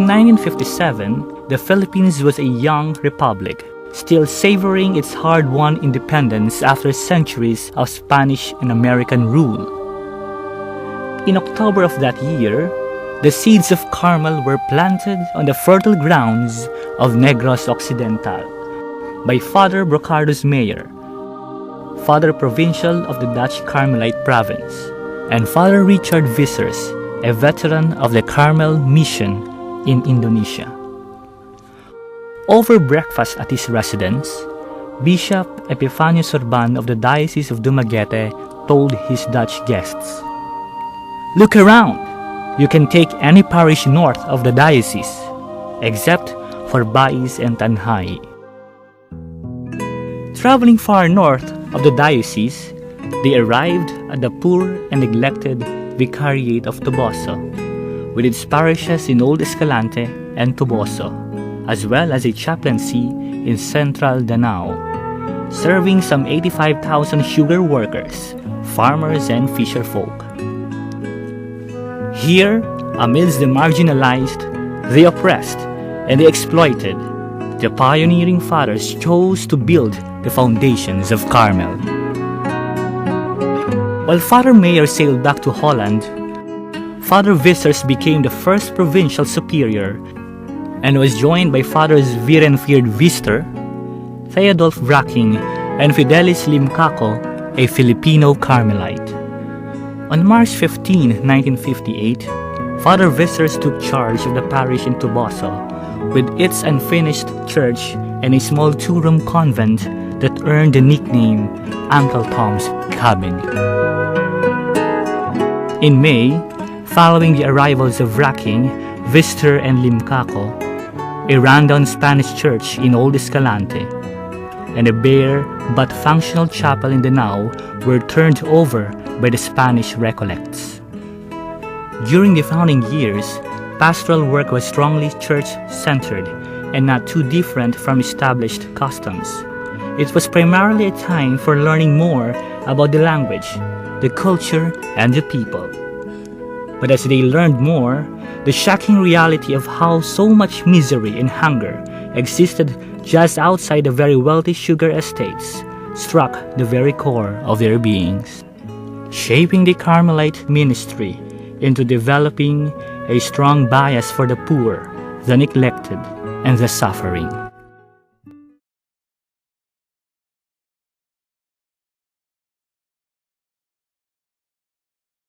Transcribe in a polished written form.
1957, the Philippines was a young republic, still savoring its hard-won independence after centuries of Spanish and American rule. In October of that year, the seeds of Carmel were planted on the fertile grounds of Negros Occidental by Father Brocardo's mayor, Father Provincial of the Dutch Carmelite Province, and Father Richard Vissers, a veteran of the Carmel Mission in Indonesia. Over breakfast at his residence, Bishop Epifanio Sorban of the Diocese of Dumaguete told his Dutch guests, "Look around! You can take any parish north of the diocese, except for Bais and Tanhay." Traveling far north of the diocese, they arrived at the poor and neglected Vicariate of Toboso, with its parishes in Old Escalante and Toboso, as well as a chaplaincy in Central Danao, serving some 85,000 sugar workers, farmers, and fisherfolk. Here, amidst the marginalized, the oppressed, and the exploited, the pioneering fathers chose to build the foundations of Carmel. While Father Mayer sailed back to Holland, Father Vissers became the first provincial superior and was joined by Fathers Wirenfried Viesters, Theodulf Vrakking, and Fidelis Limcaco, a Filipino Carmelite. On March 15, 1958, Father Vissers took charge of the parish in Toboso, with its unfinished church and a small two-room convent that earned the nickname Uncle Tom's Cabin. In May, following the arrivals of Vrakking, Viesters, and Limcaco, a rundown Spanish church in Old Escalante and a bare but functional chapel in Danao were turned over by the Spanish Recollects. During the founding years, pastoral work was strongly church-centered and not too different from established customs. It was primarily a time for learning more about the language, the culture, and the people. But as they learned more, the shocking reality of how so much misery and hunger existed just outside the very wealthy sugar estates struck the very core of their beings, shaping the Carmelite ministry into developing a strong bias for the poor, the neglected, and the suffering.